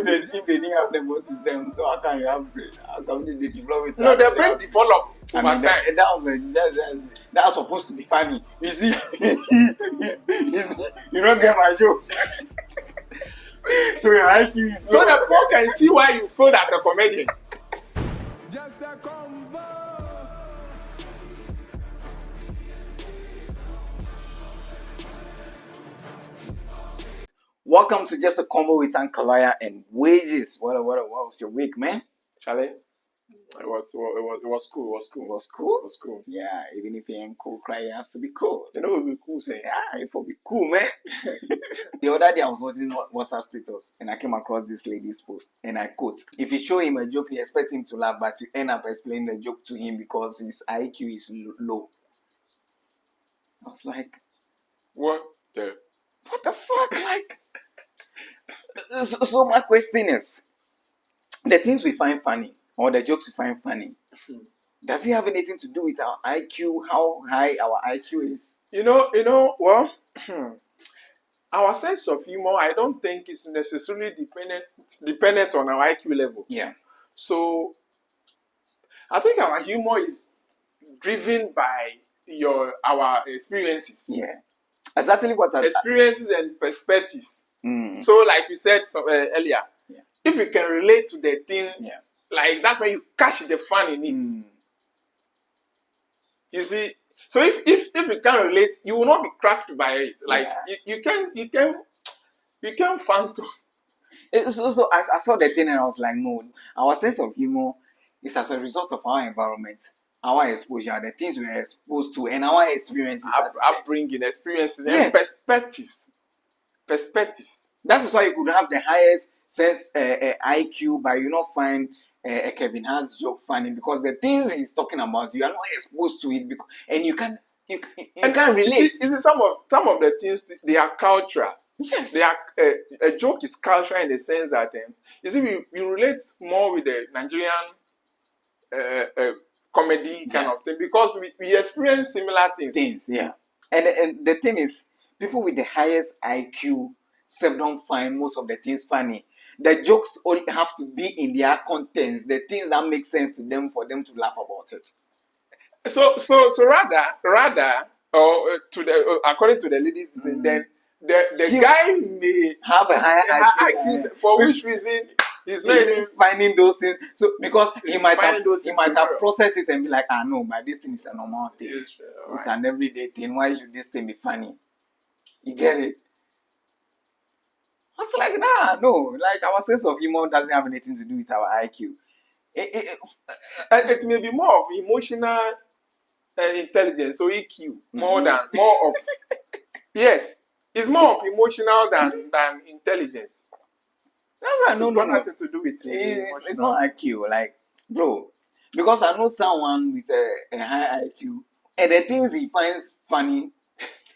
If they didn't have the nervous system, so how can you have brain? How come they develop it? No, the brain develop over I mean, time. that's supposed to be funny. You see, you don't get my jokes. So your IQ is So the poor can see why you failed as a comedian. Just a Convo. Welcome to Just a Convo with Ankalaya and Wages. What was your week, man? Charlie, it was cool. It was cool. Yeah, even if he ain't cool, cry, he has to be cool. You know, it will be cool saying. Yeah, it will be cool, man. The other day I was watching WhatsApp status and I came across this lady's post and I quote, if you show him a joke, you expect him to laugh, but you end up explaining the joke to him because his IQ is low. I was like, What the fuck? Like, so my question is, the things we find funny or the jokes we find funny, does it have anything to do with our IQ, how high our IQ is? Well, our sense of humor, I don't think is necessarily dependent on our IQ level. Yeah. So, I think our humor is driven by our experiences. Yeah. Exactly what experiences and perspectives. Mm. So, like we said earlier, yeah. If you can relate to the thing, yeah. like that's when you catch the fun in it. Mm. You see, so if you can't relate, you will not be cracked by it. Like you can phantom. So I saw the thing and I was like, no, our sense of humor is as a result of our environment, our exposure, the things we are exposed to, and our experiences. Upbringing, experiences, and perspectives. That is why you could have the highest sense IQ, but you not find Kevin Hart's joke funny because the things he's talking about, you are not exposed to it, because, and you can't relate. You see, some of the things, they are cultural. Yes. They are a joke is cultural in the sense that you see we relate more with the Nigerian comedy kind of thing because we experience similar things. Yeah. And the thing is, people with the highest IQ don't find most of the things funny. The jokes only have to be in their contents, the things that make sense to them for them to laugh about it. So rather, or according to the ladies, then the guy may have a higher IQ for which reason he's not even finding those things. So because he might have processed it and be like, no, but this thing is a normal thing. It's an everyday thing. Why should this thing be funny? You get it? I was like, no. Like our sense of humor doesn't have anything to do with our IQ. It may be more of emotional intelligence, so EQ, more of yes, it's more of emotional than intelligence. It's got nothing to do with it's not IQ, like, bro. Because I know someone with a high IQ, and the things he finds funny,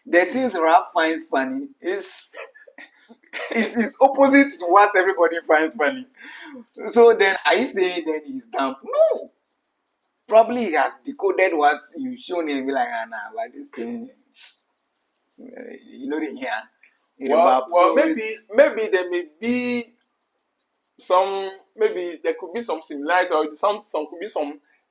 the things Rap finds funny is opposite to what everybody finds funny. So then, are you saying that he's dumb? No. Probably he has decoded what you've shown him and be like, but this thing, you know, the here. Well, maybe there may be maybe there could be some similarity or some could be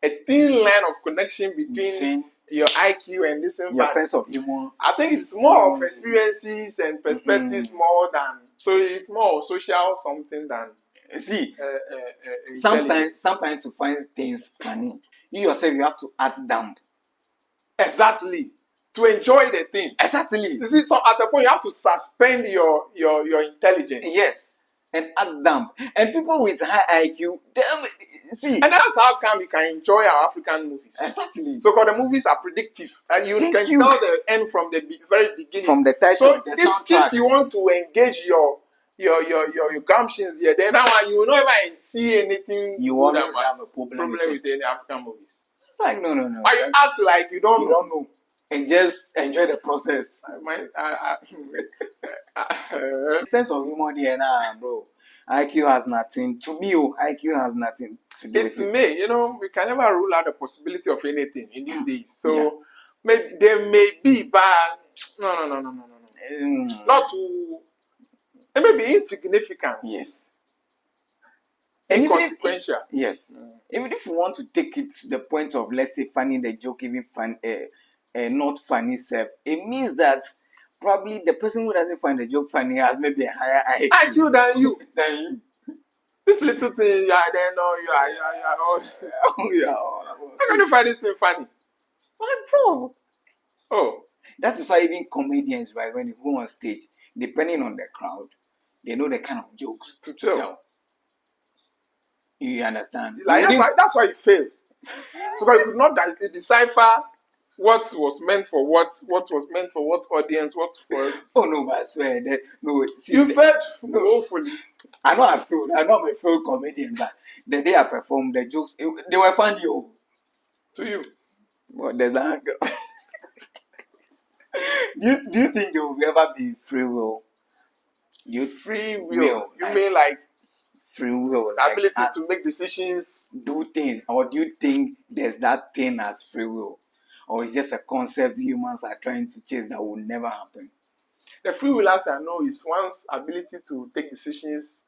a thin line of connection between your IQ and this your sense of humor. I think it's more of experiences and perspectives more than, so it's more social something than sometimes to find things funny, you yourself you have to act dumb. Exactly. To enjoy the thing. Exactly. You see, so at a point you have to suspend your intelligence. Yes. And act dumb. And people with high IQ, see. And that's how come we can enjoy our African movies. Exactly. So because the movies are predictive. And you can tell the end from the very beginning. From the title, so the soundtrack. If you want to engage your gumptions there, then now you will not ever see anything. You always have a problem with any African movies. It's like, no. Why you act like you don't know. And just enjoy the process. Sense of humor there now, bro. IQ has nothing to me. IQ has nothing to do with it. It may, we can never rule out the possibility of anything in these days. So maybe there may be, but no. Not to. It may be insignificant. Yes. And even if, inconsequential. yes, even if you want to take it to the point of, let's say, funny the joke, even fun, not funny self, it means that probably the person who doesn't find the joke funny has maybe a higher IQ than you. This little thing, you are there, no, you are all. Oh, yeah. How can you find this thing funny? Bro. Oh, That is why even comedians, right, when they go on stage, depending on the crowd, they know the kind of jokes to tell. You understand? like that's why you fail. So that you could not decipher what was meant for what was meant for what audience, what for. Oh no, but I swear that no. See, You failed woefully. I know I failed. I know I'm a failed comedian, but the day I performed the jokes, they were funny. To you. But there's that girl. do you think there will ever be free will? Free will. You mean like free will, the ability to make decisions, do things, or do you think there's that thing as free will, or it's just a concept humans are trying to chase that will never happen? The free will, as I know, is one's ability to take decisions,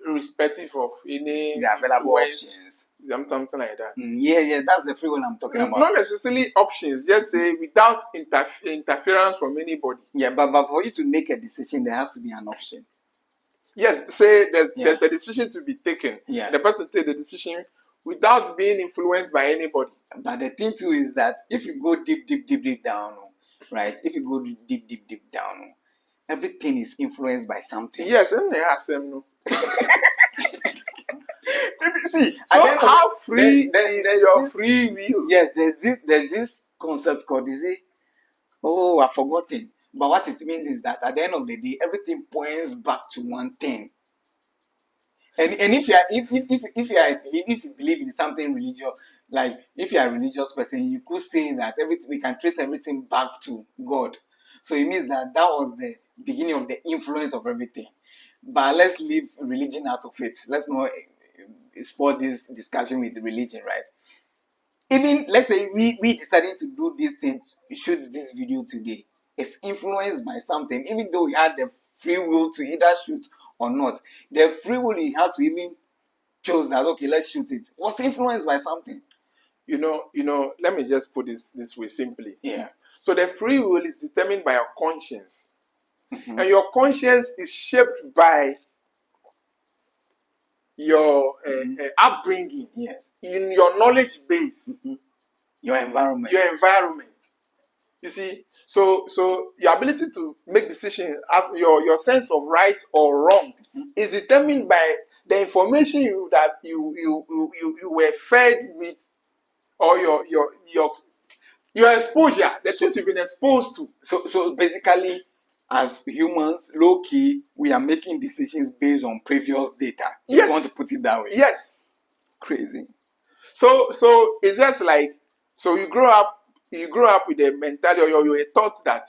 irrespective of any the available options, something like that. Yeah, that's the free will I'm talking about. Not necessarily options, just say without interference from anybody. Yeah, but for you to make a decision, there has to be an option. Yes, say there's a decision to be taken. Yeah. The person take the decision without being influenced by anybody. But the thing too is that if you go deep down, right? If you go deep down, everything is influenced by something. Yes, and they ask them no. See, so how free is your free will? Yes, there's this concept called, is it? Oh, I've forgotten. But what it means is that at the end of the day, everything points back to one thing. And if you believe in something religious, like if you are a religious person, you could say that we can trace everything back to God. So it means that was the beginning of the influence of everything. But let's leave religion out of it. Let's not spoil this discussion with religion, right? Even let's say we decided to do this thing, shoot this video today. It's influenced by something, even though we had the free will to either shoot or not. The free will we had to even chose that, okay, let's shoot it, was influenced by something. You know, let me just put this way simply. Yeah. So the free will is determined by your conscience. Mm-hmm. And your conscience is shaped by your upbringing. Yes. In your knowledge base. Mm-hmm. Your environment. You see, so your ability to make decisions, as your sense of right or wrong, is determined by the information you were fed with, or your exposure, the things you've been exposed to. So basically, as humans, low key, we are making decisions based on previous data. Yes. If you want to put it that way. Yes. Crazy. So it's just like, so you grow up with a mentality, or you were taught that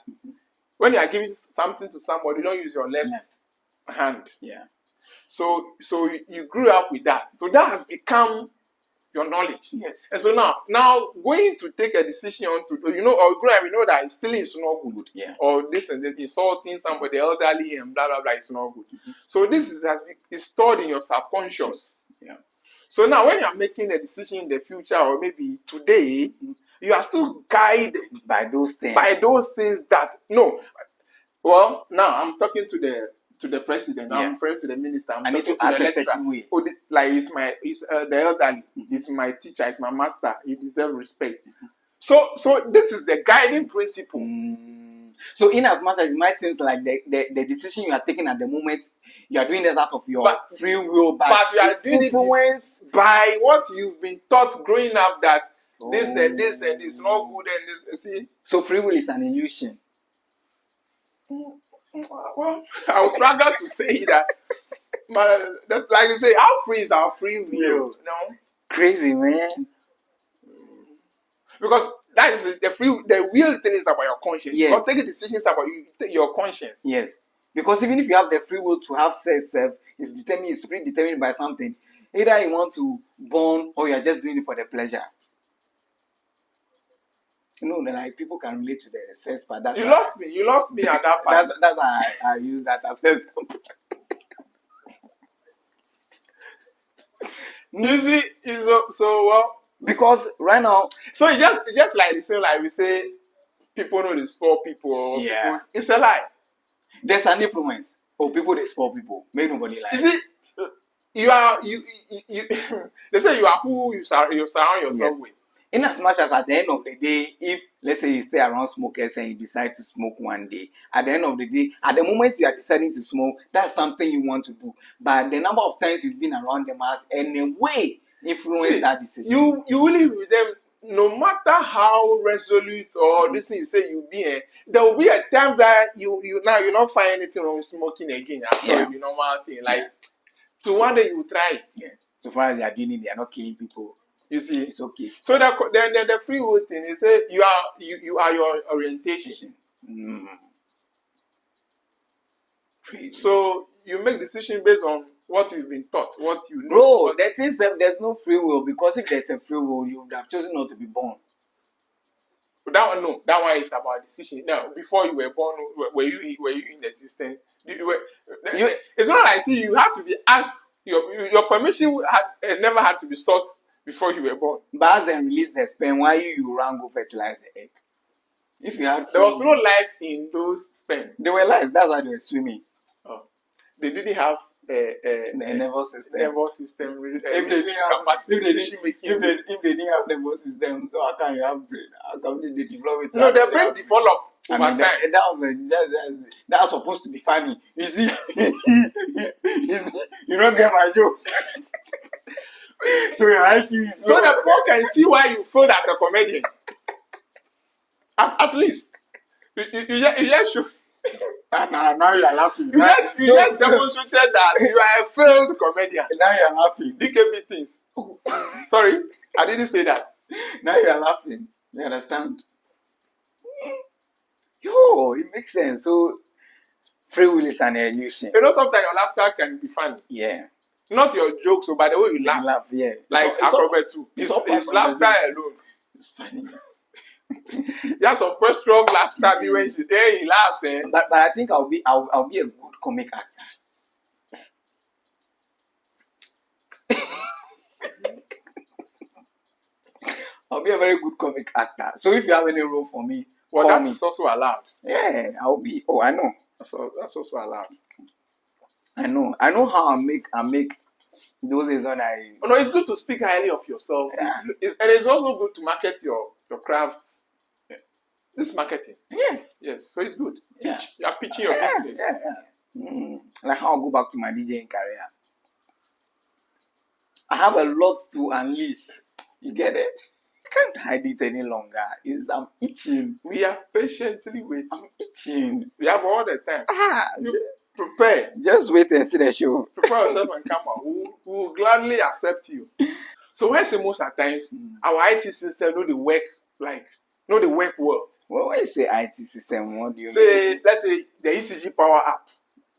when you are giving something to somebody, you don't use your left hand. Yeah. So you grew up with that. So that has become your knowledge. Yes. And so now going to take a decision or grow up, that stealing is not good. Yeah. Or this and that, insulting somebody elderly and blah blah blah is not good. Mm-hmm. So this is stored in your subconscious. Yeah. So now when you are making a decision in the future, or maybe today, you are still guided by those things. That no. Well, now I'm talking to the president. I'm referring to the minister. I'm talking to the lecturer. Like he's the elderly. He's my teacher. He's my master. He deserves respect. So this is the guiding principle. So in as much as it might seem like the decision you are taking at the moment, you are doing that out of your free will, but you are doing influenced by what you've been taught growing up, that this and this and this is not good, and this. See. So free will is an illusion. Well, I would struggle to say that. But like you say, how free is our free will? No, crazy, man. Because that is the real thing is about your conscience. Yes. You're taking decisions about your conscience. Yes. Because even if you have the free will to have sex, it's predetermined by something. Either you want to born or you're just doing it for the pleasure. Like people can relate to the sex part. You lost me at that part. That's why I use that as example. You see, it's so well. Because right now, So it's just like the same, like we say, people know they spoil people. Or Yeah. people, it's a lie. there's an influence. Oh, people they spoil people. Make nobody lie. You see, you are you. They say you are who you surround yourself Yes. with. In as much as at the end of the day, if let's say you stay around smokers and you decide to smoke one day, at the end of the day, at the moment you are deciding to smoke, that's something you want to do. But the number of times you've been around them has in a way influenced See, that decision. You will live with them no matter how resolute or this thing you say you be. There will be a time that you now you not find anything wrong with smoking again. After Yeah. it be normal thing. Like Yeah. so one day you will try it. Yeah. So far as they are doing it, they are not killing people. You see. It's okay. So the free will thing is say you are your orientation. Mm. Crazy. So you make decision based on what you've been taught, what you know. Bro, the thing is that there's no free will, because if there's a free will, you would have chosen not to be born. That one, no. That one is about decision. Now, before you were born, were you in existence? It's not like see you have to be asked. Your permission never had to be sought before you were born. But as they release the sperm, why you run go fertilize the egg? If you had There was no life in those sperm. they were live. That's why they were swimming. Oh. They didn't have The nervous system. nervous system. If they didn't have, capacity, if they decision didn't, making. if they didn't have nervous system, so how can you have brain? How come they develop it? No, the brain develop I over mean, time. that's supposed to be funny. You see, you don't get my jokes. So your IQ is So the poor can see why you failed as a comedian. At least. You just show. now you are laughing. You just demonstrated that you are a failed comedian. Now you are laughing. DKB things. Sorry, I didn't say that. Now you are laughing. You understand? Yo, it makes sense. So free will is an illusion. You know, sometimes your laughter can be funny. Yeah. Not your jokes, but the way you laugh. Yeah. Like Acrobat too. it's It's all part of laughter the alone. It's funny. Just some strong laughter be when he laughs. But I think I'll be a good comic actor. I'll be a very good comic actor. So if you have any role for me, Well, call that me. is also allowed. Yeah, I'll be. Oh, I know. So that's also allowed. I know how I make those days when I. Oh, no, it's good to speak highly of yourself. Yeah. And it's also good to market your crafts. Yeah. This is marketing. Yes. Yes, so it's good. Yeah. You are pitching your business. Like how I'll go back to my DJing career. I have a lot to unleash. You get it? I can't hide it any longer. I'm itching. We are patiently waiting. I'm itching. We have all the time. Ah, You prepare. just wait and see the show. Prepare yourself and come out. We will gladly accept you. So when I say most at times, our IT system know the work well. Well, when you say IT system, what do you Say, let's say the ECG power app.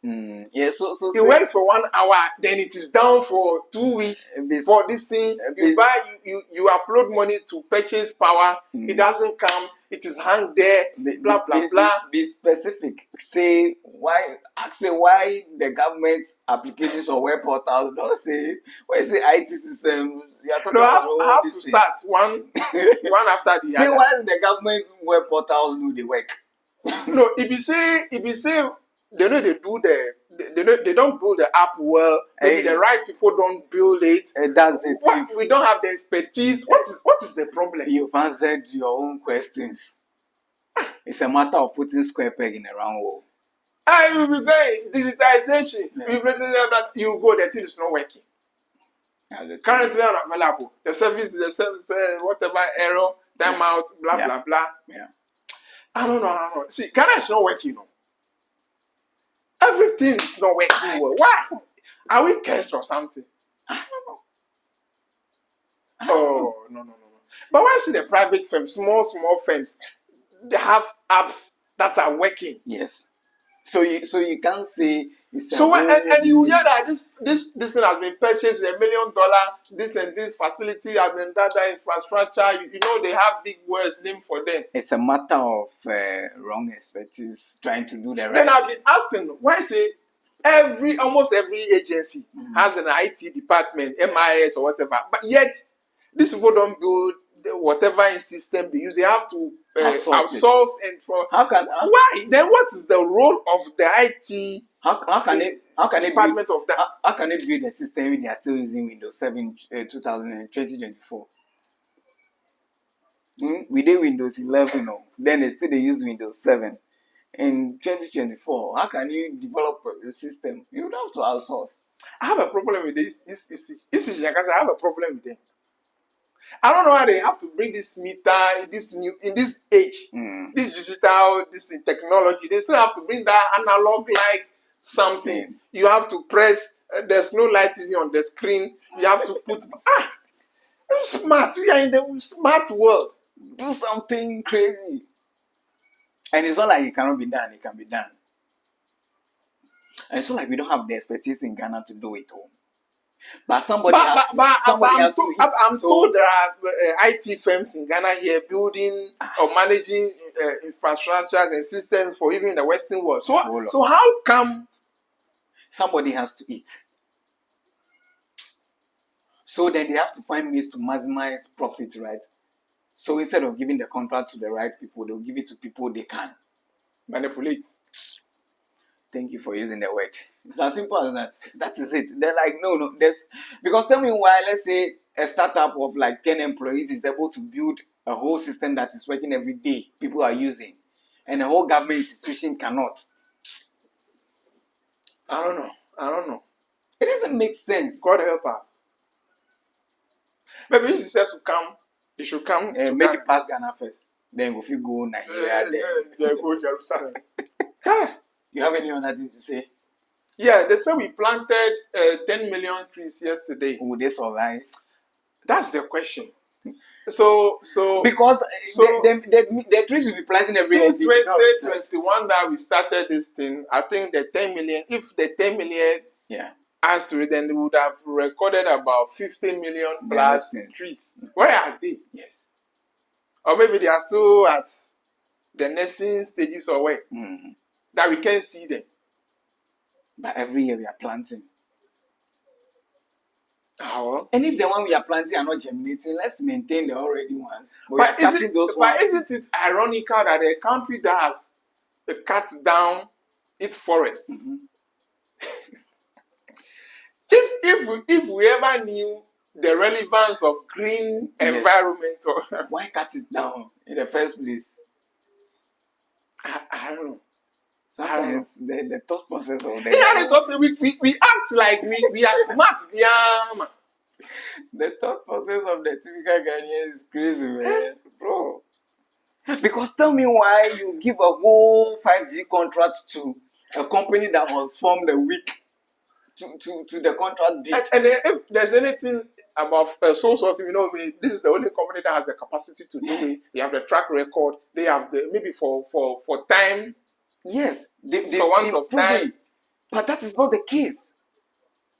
mean? Yeah, so It works for 1 hour, then it is down for 2 weeks. For this thing, you buy, you upload money to purchase power. It doesn't come. It is hang there. Blah blah blah. Be specific. Say why. Ask why the government's applications or web portals. Don't say when you say IT systems. You are talking No, about I have to start one after the Say other. why the government's web portals do the work. No, if you say they know they do they don't build the app well. Maybe the right people don't build it. That's it. What, we don't have the expertise. What is the problem? You've answered your own questions. It's a matter of putting square peg in a round hole. I will be going digitization. Yes. You go, the thing is not working. Currently not available. The service, whatever error, timeout, blah blah blah. Yeah. I don't know. See, Ghana is not working. No. Everything is not working well. Why? Are we cursed or something? I don't know. Oh, no. But when I see the private firms, small firms, they have apps that are working. Yes. So you can't say. So and you hear that this thing has been purchased with $1 million. This and this facility has been that infrastructure. You know they have big words named for them. It's a matter of wrong expertise trying to do the right. Then I've been asking why say Almost every agency has an IT department, MIS or whatever. But yet, these people don't build whatever in system they use. They have to outsource and for. Why? Then what is the role of the IT? How can it department of that? How can it build a system if they are still using Windows 7 2024? We did Windows 11, no. Then they use Windows 7 in 2024. How can you develop a system? You would have to outsource. I have a problem with this. I have a problem with them. I don't know how they have to bring this meter in this age, this digital, this in technology. They still have to bring that analog like something. You have to press. There's no light even on the screen. You have to put. I'm smart. We are in the smart world. Do something crazy. And it's not like it cannot be done. It can be done. And it's not like we don't have the expertise in Ghana to do it all. But somebody has to. I'm told there are IT firms in Ghana here building or managing infrastructures and systems for even the Western world. So how come somebody has to eat? So then they have to find ways to maximize profit, right? So instead of giving the contract to the right people, they'll give it to people they can manipulate. Thank you for using the word. It's as simple as that. That is it. They're like, no. Because tell me why, let's say, a startup of like 10 employees is able to build a whole system that is working every day, people are using, and a whole government institution cannot. I don't know. It doesn't make sense. God help us. Maybe Jesus should come. He should come. Make it past Ghana first. Then if you go Nigeria, then go Jerusalem. You have any other thing to say? Yeah, they say we planted 10 million trees yesterday. Will they survive? That's the question. So because the trees will be planting every year. Since 2021 that we started this thing, I think the 10 million, if the 10 million adds to it, then they would have recorded about 50 million plus trees. Where are they? Yes. Or maybe they are still at the nursing stages or where. That we can't see them. But every year we are planting. Oh. And if the one we are planting are not germinating, let's maintain the already ones. But isn't it ironical that a country does cut down its forests? If we ever knew the relevance of green environment, why cut it down in the first place? I don't know. Sometimes the thought process of we act like we are smart. The thought process of the typical Ghanaian is crazy, man. Bro. Because tell me why you give a whole 5G contract to a company that was formed a week to the contract bid. And if there's anything about sole sourcing, this is the only company that has the capacity to do it. They have the track record. They have maybe for time. Yes, they want of time. But that is not the case.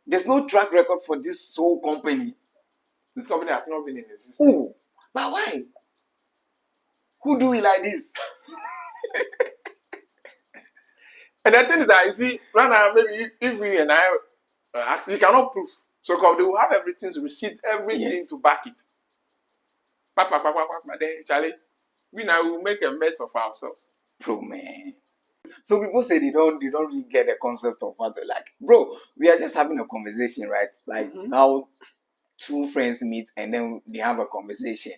There's no track record for this sole company. This company has not been in existence. Oh, but why? Who do it like this? And the thing is that, you see, right now, maybe if we and I actually cannot prove. So they will have everything to receive, everything to back it. But then, Charlie, we now will make a mess of ourselves. Bro, man. So people say they don't really get the concept of what they're like. Bro, we are just having a conversation, right? Like how two friends meet and then they have a conversation.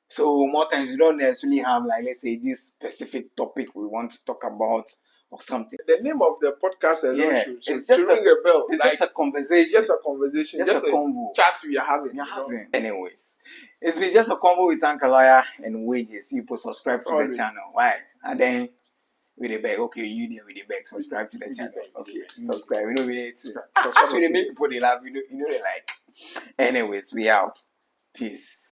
So more times you don't necessarily have, like, let's say, this specific topic we want to talk about or something. The name of the podcast should ring a bell. It's just a conversation. Just a conversation. Just a convo. Chat we are having. Anyways, it's been just a convo with Uncle Lawyer and Wages. You put subscribe to the channel. Why? And then with the bag. Okay, you there with the bag. Subscribe to the channel. Okay, subscribe. We know we need to subscribe. We make people they love. You know they like. Anyways, we out. Peace.